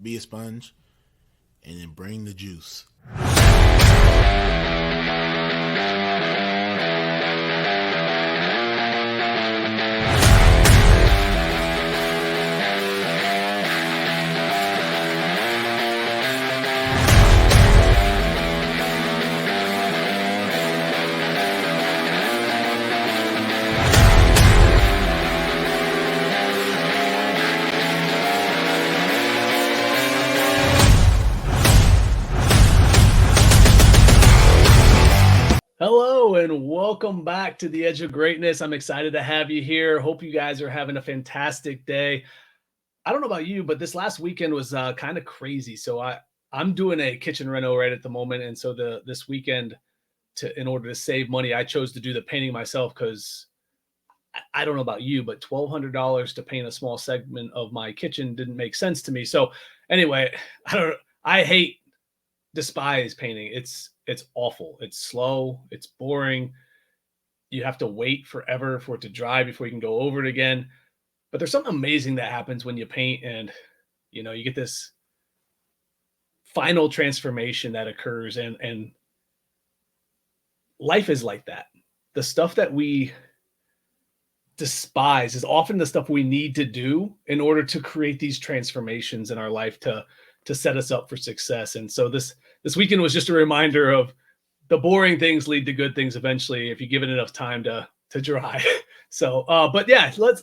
be a sponge, and then bring the juice. Hello and welcome back to the Edge of Greatness. I'm excited to have you here. Hope you guys are having a fantastic day. I don't know about you, but this last weekend was kind of crazy. So I'm doing a kitchen reno right at the moment, and so this weekend, in order to save money, I chose to do the painting myself because I don't know about you, but $1,200 to paint a small segment of my kitchen didn't make sense to me. So anyway, I hate despise painting. It's awful. It's slow. It's boring. You have to wait forever for it to dry before you can go over it again. But there's something amazing that happens when you paint, and you get this final transformation that occurs, and life is like that. The stuff that we despise is often the stuff we need to do in order to create these transformations in our life to set us up for success. And so this weekend was just a reminder of the boring things lead to good things eventually if you give it enough time to dry. So but yeah, let's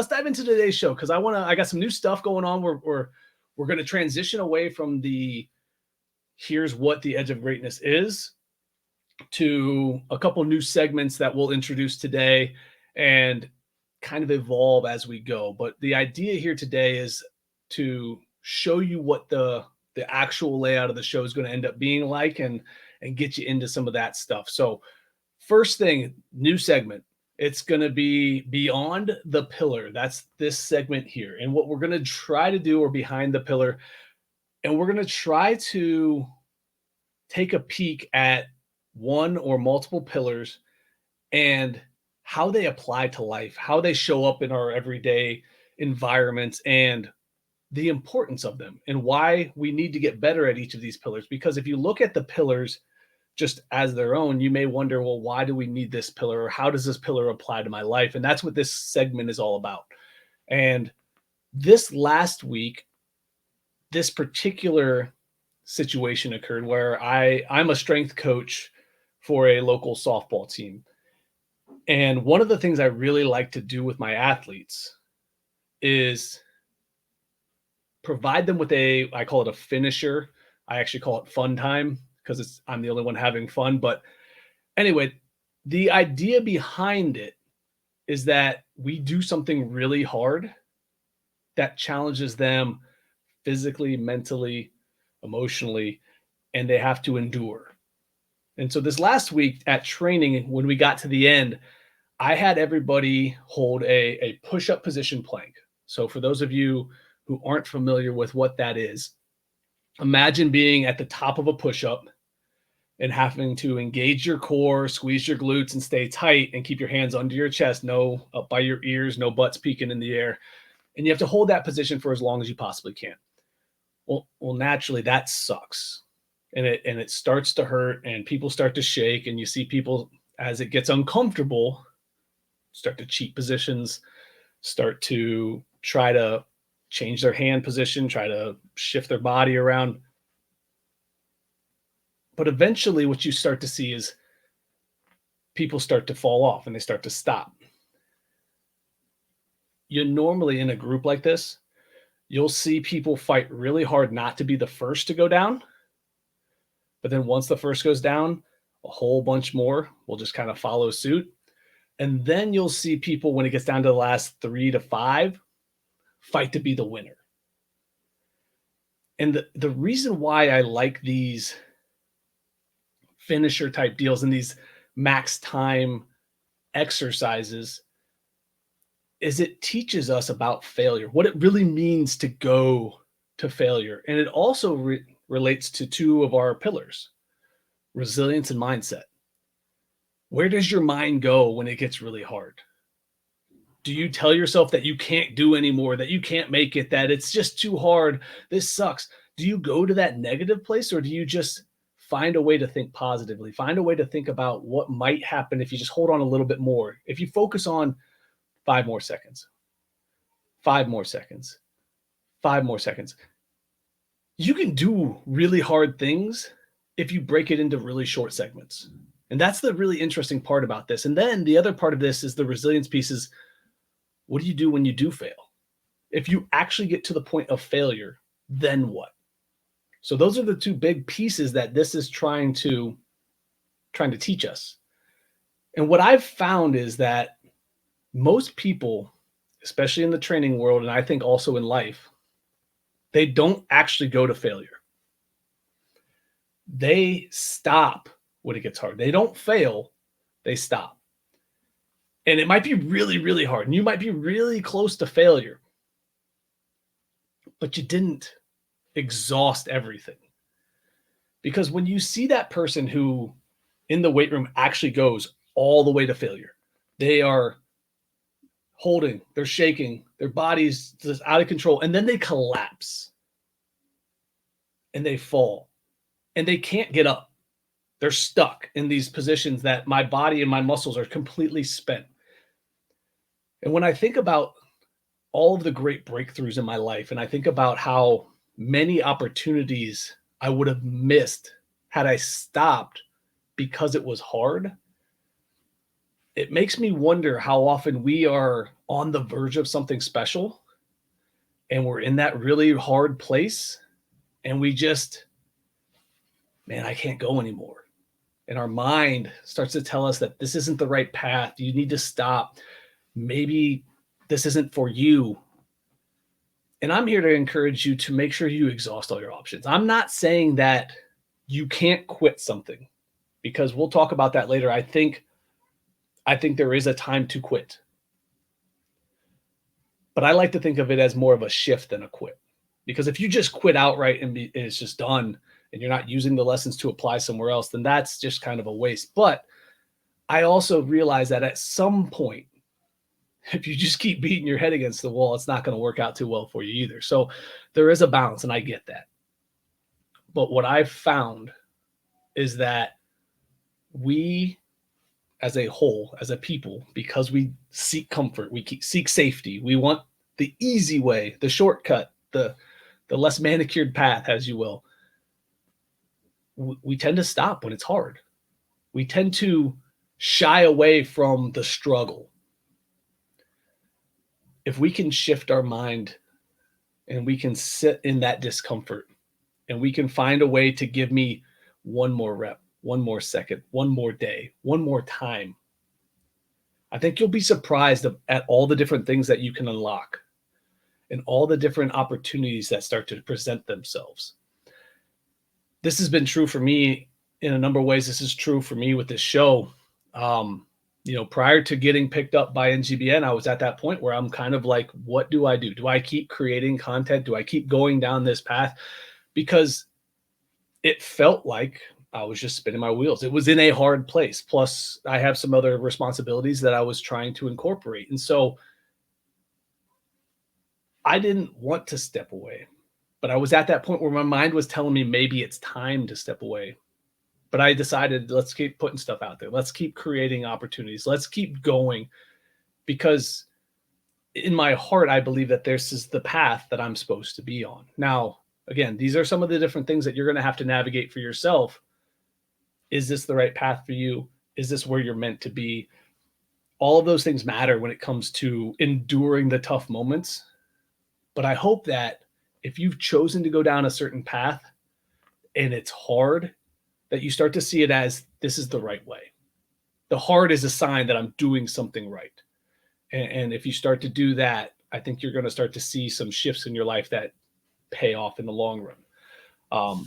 dive into today's show, because I got some new stuff going on. We're going to transition away from the here's what the Edge of Greatness is to a couple new segments that we'll introduce today and kind of evolve as we go. But the idea here today is to show you what the actual layout of the show is going to end up being like, and get you into some of that stuff. So first thing, new segment. It's going to be Beyond the Pillar. That's this segment here. And what we're going to try to do, or Behind the Pillar, and we're going to try to take a peek at one or multiple pillars and how they apply to life, how they show up in our everyday environments, and the importance of them, and why we need to get better at each of these pillars. Because if you look at the pillars just as their own, you may wonder, well, why do we need this pillar? Or how does this pillar apply to my life? And that's what this segment is all about. And this last week, this particular situation occurred where I'm a strength coach for a local softball team. And one of the things I really like to do with my athletes is provide them with I call it a finisher. I actually call it fun time because I'm the only one having fun. But anyway, the idea behind it is that we do something really hard that challenges them physically, mentally, emotionally, and they have to endure. And so this last week at training, when we got to the end, I had everybody hold a push-up position plank. So for those of you who aren't familiar with what that is, imagine being at the top of a push-up and having to engage your core, squeeze your glutes, and stay tight, and keep your hands under your chest, no up by your ears, no butts peeking in the air. And you have to hold that position for as long as you possibly can. Well, naturally that sucks. And it starts to hurt, and people start to shake, and you see people, as it gets uncomfortable, start to cheat positions, start to try to change their hand position, try to shift their body around. But eventually what you start to see is people start to fall off and they start to stop. You normally, in a group like this, you'll see people fight really hard not to be the first to go down. But then once the first goes down, a whole bunch more will just kind of follow suit. And then you'll see people, when it gets down to the last 3 to 5, fight to be the winner. And the reason why I like these finisher type deals and these max time exercises is it teaches us about failure, what it really means to go to failure. And it also relates to two of our pillars, resilience and mindset. Where does your mind go when it gets really hard? Do you tell yourself that you can't do anymore, that you can't make it, that it's just too hard, this sucks? Do you go to that negative place, or do you just find a way to think positively, find a way to think about what might happen if you just hold on a little bit more? If you focus on 5 more seconds, 5 more seconds, 5 more seconds, you can do really hard things if you break it into really short segments. And that's the really interesting part about this. And then the other part of this is the resilience piece is, what do you do when you do fail? If you actually get to the point of failure, then what? So those are the two big pieces that this is trying to teach us. And what I've found is that most people, especially in the training world, and I think also in life, they don't actually go to failure. They stop when it gets hard. They don't fail, they stop. And it might be really, really hard. And you might be really close to failure, but you didn't exhaust everything. Because when you see that person who in the weight room actually goes all the way to failure, they are holding, they're shaking, their body's just out of control, and then they collapse and they fall and they can't get up. They're stuck in these positions that my body and my muscles are completely spent. And when I think about all of the great breakthroughs in my life, and I think about how many opportunities I would have missed had I stopped because it was hard, it makes me wonder how often we are on the verge of something special and we're in that really hard place and we just, man, I can't go anymore. And our mind starts to tell us that this isn't the right path. You need to stop. Maybe this isn't for you. And I'm here to encourage you to make sure you exhaust all your options. I'm not saying that you can't quit something, because we'll talk about that later. I think there is a time to quit. But I like to think of it as more of a shift than a quit. Because if you just quit outright and it's just done and you're not using the lessons to apply somewhere else, then that's just kind of a waste. But I also realize that at some point, if you just keep beating your head against the wall, it's not going to work out too well for you either. So there is a balance, and I get that. But what I've found is that we, as a whole, as a people, because we seek comfort, we seek safety, we want the easy way, the shortcut, the less manicured path, as you will, we tend to stop when it's hard. We tend to shy away from the struggle. If we can shift our mind and we can sit in that discomfort and we can find a way to give me one more rep, one more second, one more day, one more time, I think you'll be surprised at all the different things that you can unlock and all the different opportunities that start to present themselves. This has been true for me in a number of ways. This is true for me with this show. Prior to getting picked up by NGBN, I was at that point where I'm kind of like, what do I do? Do I keep creating content? Do I keep going down this path? Because it felt like I was just spinning my wheels. It was in a hard place. Plus, I have some other responsibilities that I was trying to incorporate. And so I didn't want to step away, but I was at that point where my mind was telling me maybe it's time to step away. But I decided, let's keep putting stuff out there. Let's keep creating opportunities. Let's keep going, because in my heart, I believe that this is the path that I'm supposed to be on. Now, again, these are some of the different things that you're going to have to navigate for yourself. Is this the right path for you? Is this where you're meant to be? All of those things matter when it comes to enduring the tough moments. But I hope that if you've chosen to go down a certain path and it's hard, that you start to see it as this is the right way. The hard is a sign that I'm doing something right. And if you start to do that, I think you're going to start to see some shifts in your life that pay off in the long run.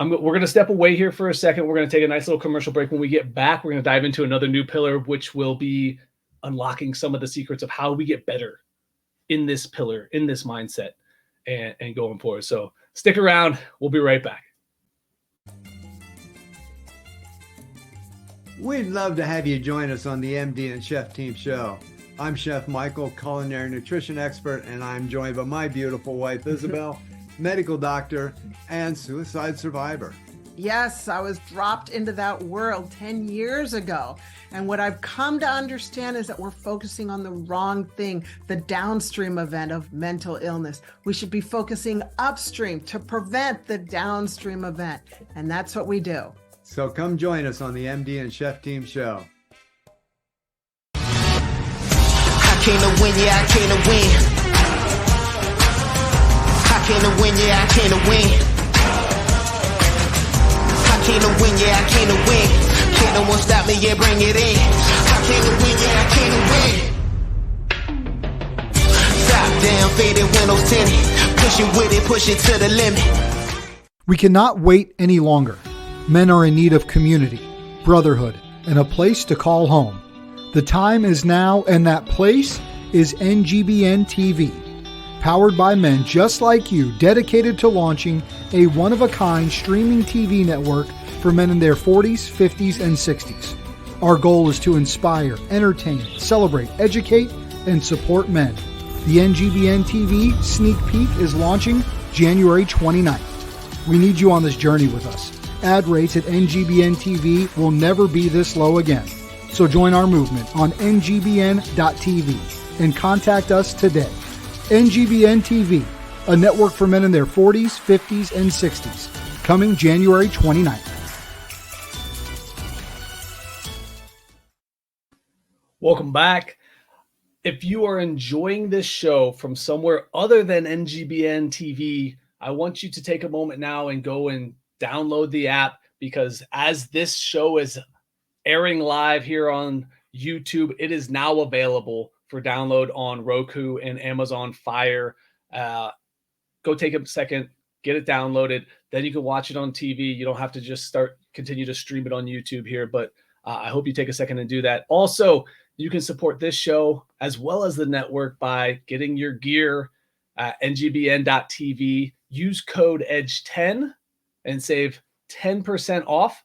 We're going to step away here for a second. We're going to take a nice little commercial break. When we get back, we're going to dive into another new pillar, which will be unlocking some of the secrets of how we get better in this pillar, in this mindset, and going forward. So stick around. We'll be right back. We'd love to have you join us on the MD and Chef Team Show. I'm Chef Michael, culinary nutrition expert, and I'm joined by my beautiful wife, Isabel, medical doctor and suicide survivor. Yes, I was dropped into that world 10 years ago. And what I've come to understand is that we're focusing on the wrong thing, the downstream event of mental illness. We should be focusing upstream to prevent the downstream event. And that's what we do. So come join us on the MD and Chef Team show. I came to win, yeah, I came to win. I came to win, yeah, I came to win. I came to win, yeah, I came to win. Can't no one stop me, yeah, bring it in. I came to win, yeah, I came to win. Top down, faded windows tinted. Pushing with it, push it to the limit. We cannot wait any longer. Men are in need of community, brotherhood, and a place to call home. The time is now, and that place is NGBN TV. Powered by men just like you, dedicated to launching a one-of-a-kind streaming TV network for men in their 40s, 50s, and 60s. Our goal is to inspire, entertain, celebrate, educate, and support men. The NGBN TV sneak peek is launching January 29th. We need you on this journey with us. Ad rates at NGBN TV will never be this low again. So join our movement on ngbn.tv and contact us today. NGBN TV, a network for men in their 40s, 50s, and 60s, coming January 29th. Welcome back. If you are enjoying this show from somewhere other than NGBN TV, I want you to take a moment now and go and download the app, because as this show is airing live here on YouTube, it is now available for download on Roku and Amazon Fire. Go take a second, get it downloaded. Then you can watch it on TV. You don't have to just continue to stream it on YouTube here, but I hope you take a second and do that. Also, you can support this show as well as the network by getting your gear at ngbn.tv. Use code EDGE10 and save 10% off.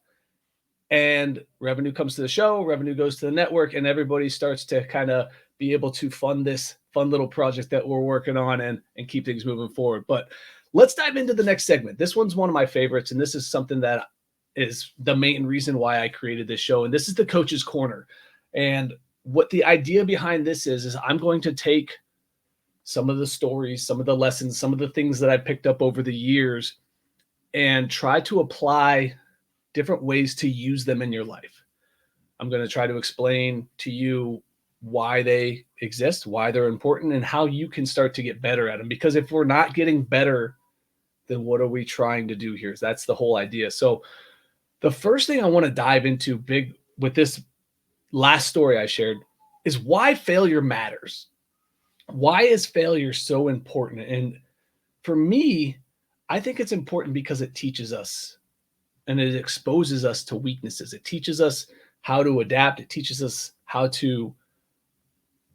And revenue comes to the show, revenue goes to the network, and everybody starts to kind of be able to fund this fun little project that we're working on and keep things moving forward. But let's dive into the next segment. This one's one of my favorites, and this is something that is the main reason why I created this show. And this is the Coach's Corner. And what the idea behind this is I'm going to take some of the stories, some of the lessons, some of the things that I picked up over the years and try to apply different ways to use them in your life. I'm going to try to explain to you why they exist, why they're important, and how you can start to get better at them. Because if we're not getting better, then what are we trying to do here? That's the whole idea. So the first thing I want to dive into big with this last story I shared is why failure matters. Why is failure so important? And for me, I think it's important because it teaches us and it exposes us to weaknesses. It teaches us how to adapt. It teaches us how to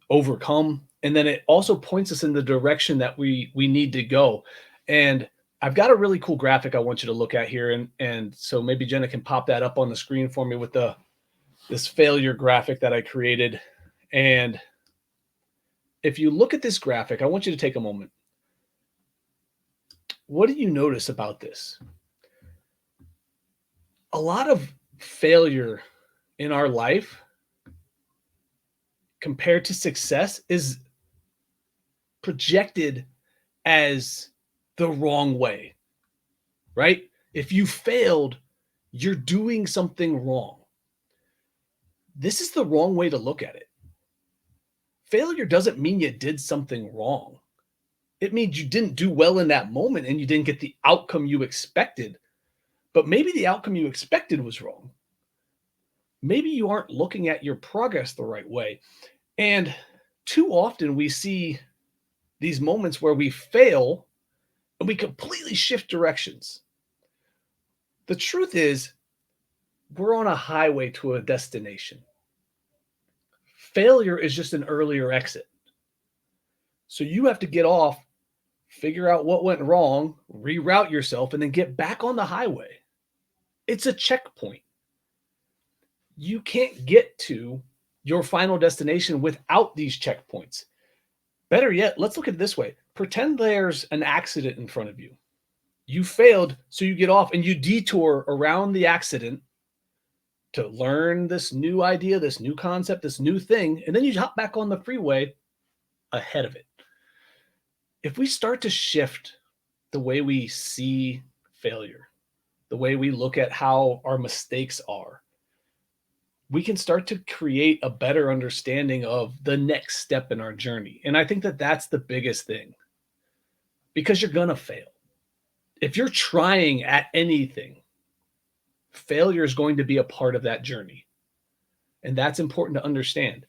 overcome. And then it also points us in the direction that we need to go. And I've got a really cool graphic I want you to look at here. And so maybe Jenna can pop that up on the screen for me with this failure graphic that I created. And if you look at this graphic, I want you to take a moment. What do you notice about this? A lot of failure in our life compared to success is projected as the wrong way, right? If you failed, you're doing something wrong. This is the wrong way to look at it. Failure doesn't mean you did something wrong. It means you didn't do well in that moment and you didn't get the outcome you expected. But maybe the outcome you expected was wrong. Maybe you aren't looking at your progress the right way. And too often we see these moments where we fail and we completely shift directions. The truth is, we're on a highway to a destination. Failure is just an earlier exit. So you have to get off, figure out what went wrong, reroute yourself, and then get back on the highway. It's a checkpoint. You can't get to your final destination without these checkpoints. Better yet, let's look at it this way. Pretend there's an accident in front of you. You failed, so you get off and you detour around the accident to learn this new idea, this new concept, this new thing, and then you hop back on the freeway ahead of it. If we start to shift the way we see failure, the way we look at how our mistakes are, we can start to create a better understanding of the next step in our journey. And I think that that's the biggest thing, because you're going to fail. If you're trying at anything, failure is going to be a part of that journey. And that's important to understand.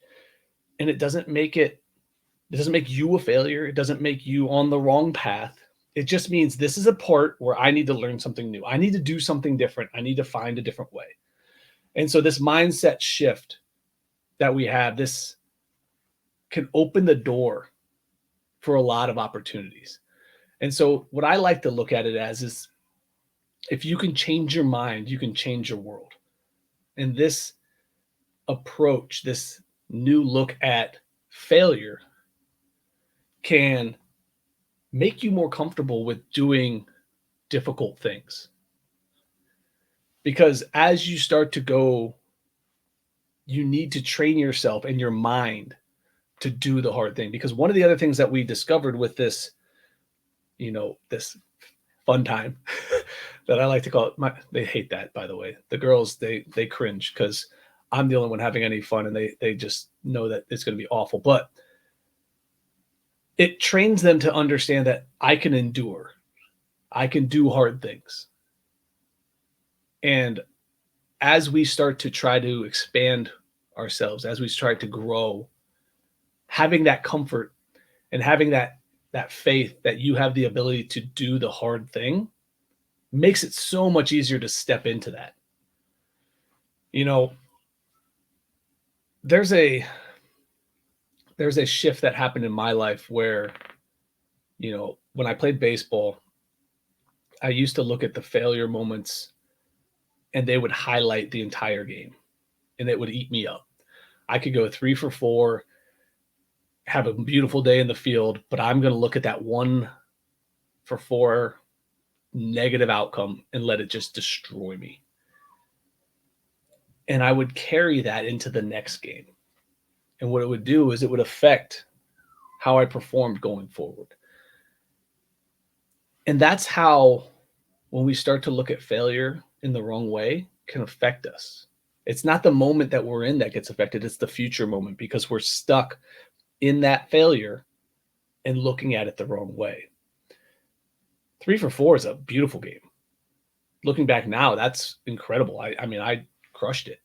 And it doesn't make you a failure. It doesn't make you on the wrong path. It just means this is a part where I need to learn something new. I need to do something different. I need to find a different way. And so this mindset shift that we have, this can open the door for a lot of opportunities. And so what I like to look at it as is, if you can change your mind, you can change your world. And this approach, this new look at failure, can make you more comfortable with doing difficult things. Because as you start to go, you need to train yourself and your mind to do the hard thing. Because one of the other things that we discovered with this, this fun time that I like to call it, they hate that, by the way. The girls, they cringe because I'm the only one having any fun, and they just know that it's going to be awful. But it trains them to understand that I can endure. I can do hard things. And as we start to try to expand ourselves, as we try to grow, having that comfort and having that faith that you have the ability to do the hard thing makes it so much easier to step into that. There's a shift that happened in my life where, when I played baseball, I used to look at the failure moments and they would highlight the entire game, and it would eat me up. I could go 3 for 4, have a beautiful day in the field, but I'm going to look at that 1 for 4 negative outcome and let it just destroy me. And I would carry that into the next game. And what it would do is it would affect how I performed going forward. And that's how, when we start to look at failure in the wrong way, can affect us. It's not the moment that we're in that gets affected. It's the future moment, because we're stuck in that failure and looking at it the wrong way. 3 for 4 is a beautiful game. Looking back now, that's incredible. I crushed it.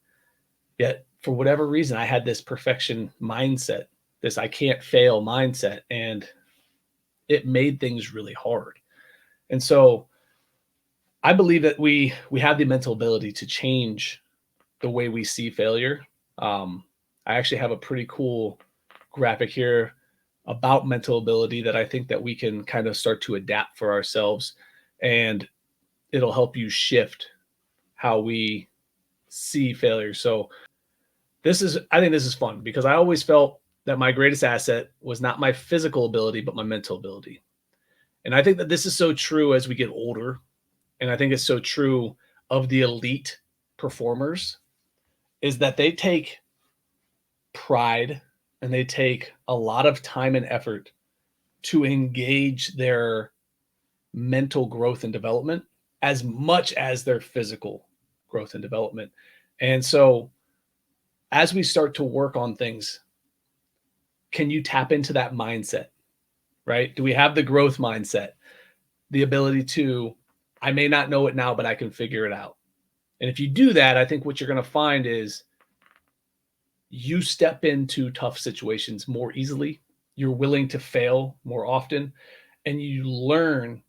Yet, for whatever reason, I had this perfection mindset, this I can't fail mindset, and it made things really hard. And so I believe that we have the mental ability to change the way we see failure. I actually have a pretty cool graphic here about mental ability that I think that we can kind of start to adapt for ourselves, and it'll help you shift how we see failure. So I think this is fun, because I always felt that my greatest asset was not my physical ability, but my mental ability. And I think that this is so true as we get older. And I think it's so true of the elite performers, is that they take pride and they take a lot of time and effort to engage their mental growth and development as much as their physical growth and development. And so as we start to work on things, can you tap into that mindset, right? Do we have the growth mindset, the ability to, I may not know it now, but I can figure it out? And if you do that, I think what you're going to find is you step into tough situations more easily. You're willing to fail more often, and you learn,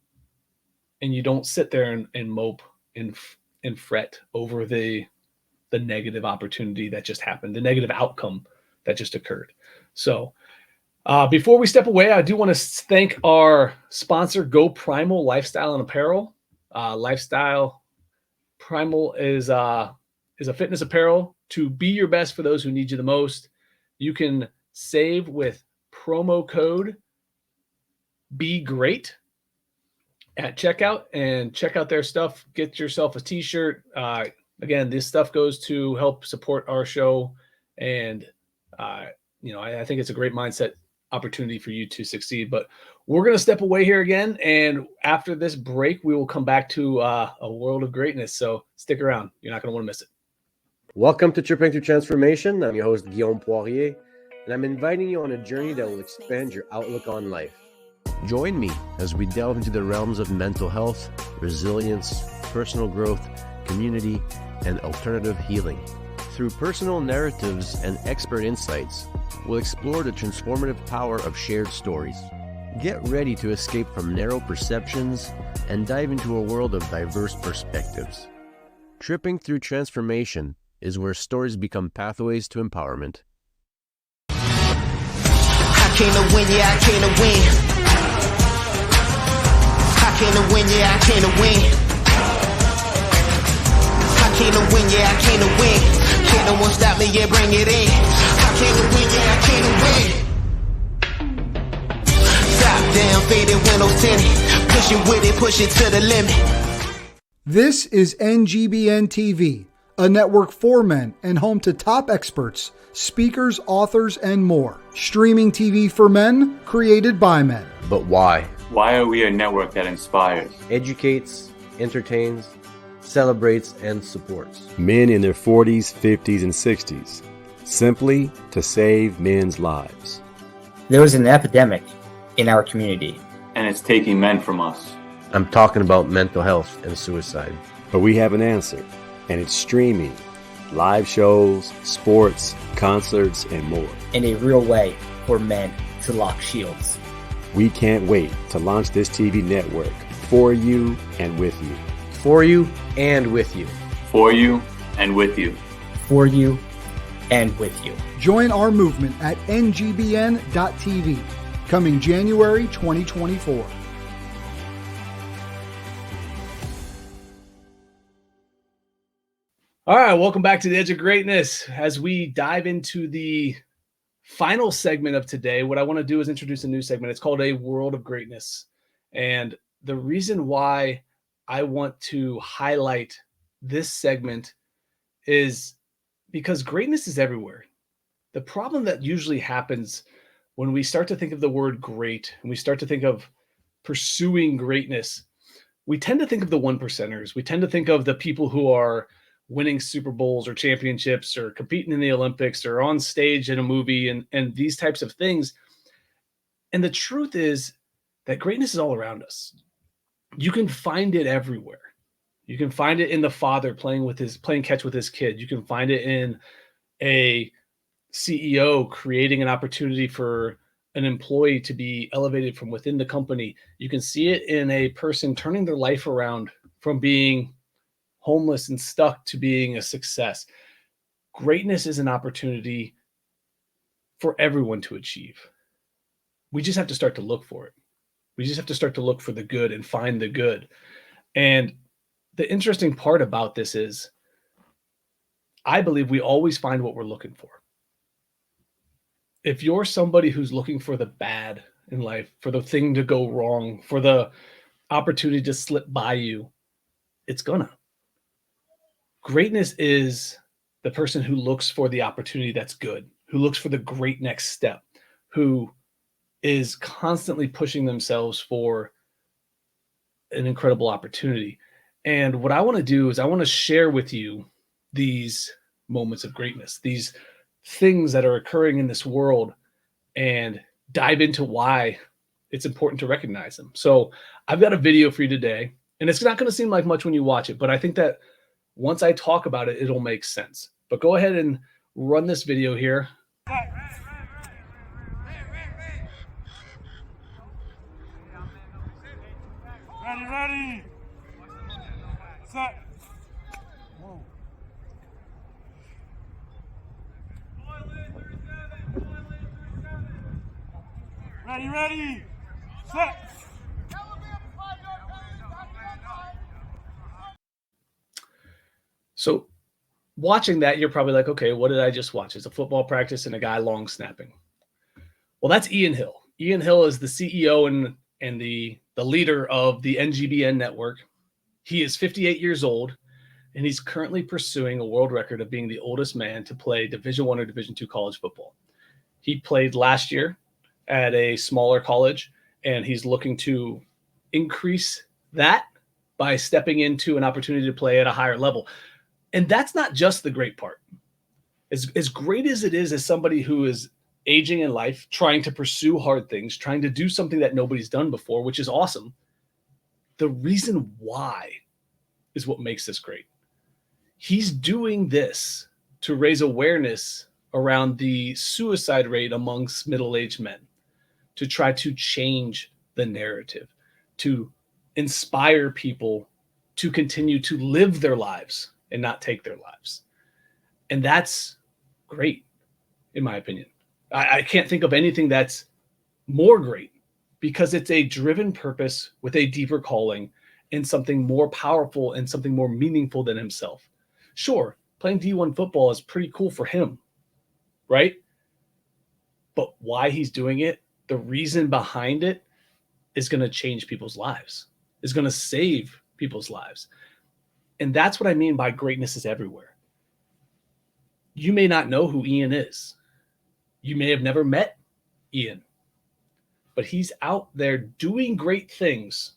and you don't sit there and mope and fret over the negative opportunity that just happened, the negative outcome that just occurred. So before we step away, I do want to thank our sponsor, Go Primal Lifestyle and Apparel. Lifestyle Primal is a fitness apparel to be your best for those who need you the most. You can save with promo code BeGreat at checkout and check out their stuff. Get yourself a t-shirt. Again, this stuff goes to help support our show. And, I think it's a great mindset opportunity for you to succeed. But we're going to step away here again. And after this break, we will come back to a world of greatness. So stick around. You're not going to want to miss it. Welcome to Tripping Through Transformation. I'm your host, Guillaume Poirier, and I'm inviting you on a journey that will expand your outlook on life. Join me as we delve into the realms of mental health, resilience, personal growth, community, and alternative healing. Through personal narratives and expert insights, we'll explore the transformative power of shared stories. Get ready to escape from narrow perceptions and dive into a world of diverse perspectives. Tripping Through Transformation is where stories become pathways to empowerment. I came to win, yeah, I came to win. I came to win, yeah, I came to win. I came to win, yeah, I came to win. Can't no one stop me, yeah, bring it in. I came to win, yeah, I came to win. Top down, faded windows tinted. Pushing with it, push it to the limit. This is NGBN TV, a network for men and home to top experts, speakers, authors, and more. Streaming TV for men, created by men. But why? Why are we a network that inspires, Educates, entertains, celebrates, and supports. Men in their 40s, 50s, and 60s, simply to save men's lives. There is an epidemic in our community, and it's taking men from us? I'm talking about mental health and suicide. But we have an answer, and it's streaming, live shows, sports, concerts, and more. in a real way for men to lock shields. We can't wait to launch this TV network for you and with you. For you and with you. For you and with you. For you and with you. Join our movement at ngbn.tv, coming January 2024. All right, welcome back to the Edge of Greatness. As we dive into the final segment of today, what I want to do is introduce a new segment. It's called A World of Greatness. And the reason why I want to highlight this segment is because greatness is everywhere. The problem that usually happens when we start to think of the word great and we start to think of pursuing greatness, we tend to think of the one percenters. We tend to think of the people who are winning Super Bowls or championships or competing in the Olympics or on stage in a movie and these types of things. And the truth is that greatness is all around us. You can find it everywhere. You can find it in the father playing catch with his kid. You can find it in a CEO creating an opportunity for an employee to be elevated from within the company. You can see it in a person turning their life around from being homeless and stuck to being a success. Greatness is an opportunity for everyone to achieve. We just have to start to look for it. We just have to start to look for the good and find the good. And the interesting part about this is I believe we always find what we're looking for. If you're somebody who's looking for the bad in life, for the thing to go wrong, for the opportunity to slip by you, it's gonna. Greatness is the person who looks for the opportunity that's good, who looks for the great next step, who is constantly pushing themselves for an incredible opportunity. And what I want to do is I want to share with you these moments of greatness, these things that are occurring in this world, and dive into why it's important to recognize them. So I've got a video for you today, and it's not going to seem like much when you watch it, but I think that once I talk about it, it'll make sense. But go ahead and run this video here. Ready. Set. Ready. Set. So watching that, you're probably like, okay, what did I just watch? It's a football practice and a guy long snapping. Well, that's Ian Hill. Ian Hill is the CEO and the leader of the NGBN network. He is 58 years old, and he's currently pursuing a world record of being the oldest man to play Division I or Division II college football. He played last year at a smaller college, and he's looking to increase that by stepping into an opportunity to play at a higher level. And that's not just the great part. As great as it is as somebody who is aging in life, trying to pursue hard things, trying to do something that nobody's done before, which is awesome, the reason why is what makes this great. He's doing this to raise awareness around the suicide rate amongst middle-aged men, to try to change the narrative, to inspire people to continue to live their lives and not take their lives. And that's great, in my opinion. I can't think of anything that's more great, because it's a driven purpose with a deeper calling and something more powerful and something more meaningful than himself. Sure, playing D1 football is pretty cool for him, right? But why he's doing it, the reason behind it, is going to change people's lives, is going to save people's lives. And that's what I mean by greatness is everywhere. You may not know who Ian is. You may have never met Ian, but he's out there doing great things,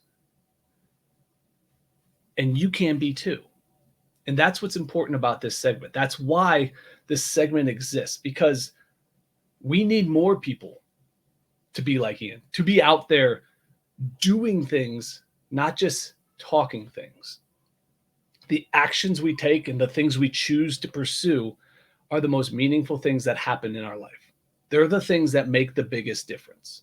and you can be too. And that's what's important about this segment. That's why this segment exists, because we need more people to be like Ian, to be out there doing things, not just talking things. The actions we take and the things we choose to pursue are the most meaningful things that happen in our life. They're the things that make the biggest difference.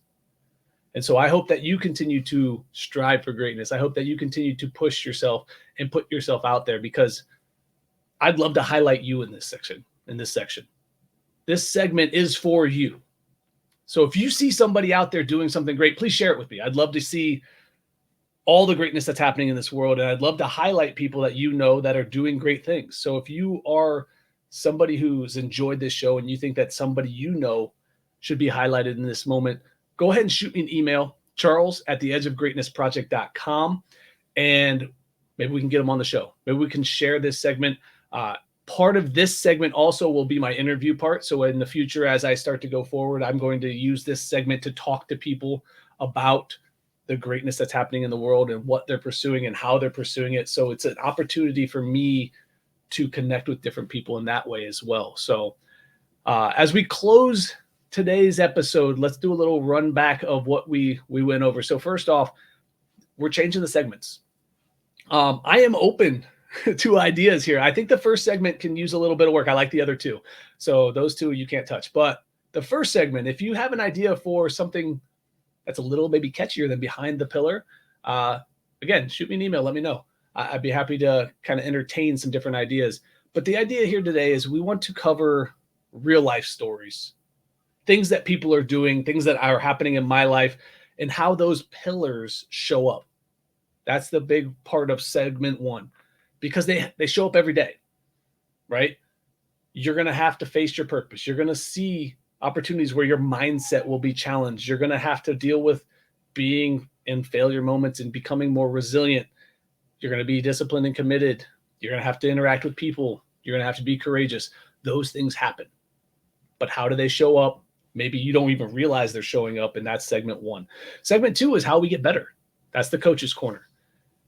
And so I hope that you continue to strive for greatness. I hope that you continue to push yourself and put yourself out there, because I'd love to highlight you in this section. This segment is for you. So if you see somebody out there doing something great, please share it with me. I'd love to see all the greatness that's happening in this world. And I'd love to highlight people that you know that are doing great things. So if you are somebody who's enjoyed this show and you think that somebody you know should be highlighted in this moment, go ahead and shoot me an email, charles@theedgeofgreatnessproject.com, and maybe we can get them on the show. Maybe we can share this segment. Part of this segment also will be my interview part. So in the future, as I start to go forward, I'm going to use this segment to talk to people about the greatness that's happening in the world and what they're pursuing and how they're pursuing it. So it's an opportunity for me to connect with different people in that way as well. So as we close today's episode, let's do a little run back of what we went over. So first off, we're changing the segments. I am open to ideas here. I think the first segment can use a little bit of work. I like the other two. So those two you can't touch. But the first segment, if you have an idea for something that's a little maybe catchier than Behind the Pillar, again, shoot me an email. Let me know. I'd be happy to kind of entertain some different ideas. But the idea here today is we want to cover real life stories, things that people are doing, things that are happening in my life, and how those pillars show up. That's the big part of segment one, because they show up every day, right? You're going to have to face your purpose. You're going to see opportunities where your mindset will be challenged. You're going to have to deal with being in failure moments and becoming more resilient. You're going to be disciplined and committed. You're going to have to interact with people. You're going to have to be courageous. Those things happen. But how do they show up? Maybe you don't even realize they're showing up, and that's segment one. Segment two is how we get better. That's the coach's corner.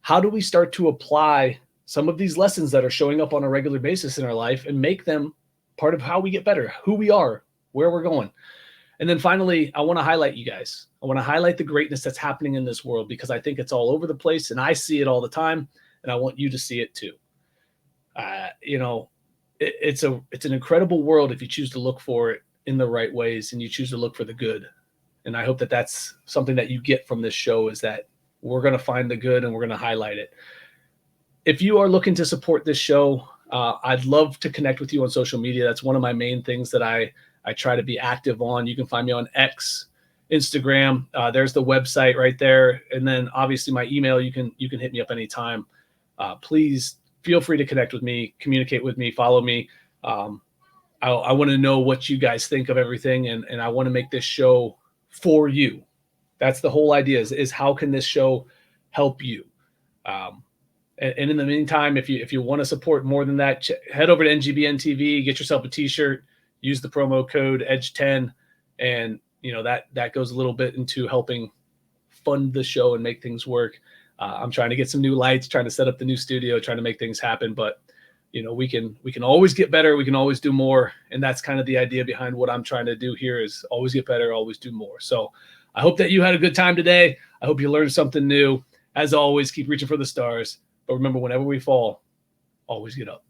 How do we start to apply some of these lessons that are showing up on a regular basis in our life and make them part of how we get better, who we are, where we're going? And then finally, I want to highlight you guys. I want to highlight the greatness that's happening in this world, because I think it's all over the place and I see it all the time, and I want you to see it too. It's an incredible world if you choose to look for it in the right ways and you choose to look for the good. And I hope that that's something that you get from this show, is that we're going to find the good and we're going to highlight it. If you are looking to support this show, I'd love to connect with you on social media. That's one of my main things that I try to be active on. You can find me on X, Instagram. There's the website right there. And then obviously my email, you can hit me up anytime. Please feel free to connect with me, communicate with me, follow me. I want to know what you guys think of everything, and I want to make this show for you. That's the whole idea is how can this show help you? And in the meantime, if you want to support more than that, head over to NGBN TV, get yourself a t-shirt, use the promo code EDGE10. And that goes a little bit into helping fund the show and make things work. I'm trying to get some new lights, trying to set up the new studio, trying to make things happen. But we can always get better. We can always do more. And that's kind of the idea behind what I'm trying to do here is always get better, always do more. So I hope that you had a good time today. I hope you learned something new. As always, keep reaching for the stars. But remember, whenever we fall, always get up.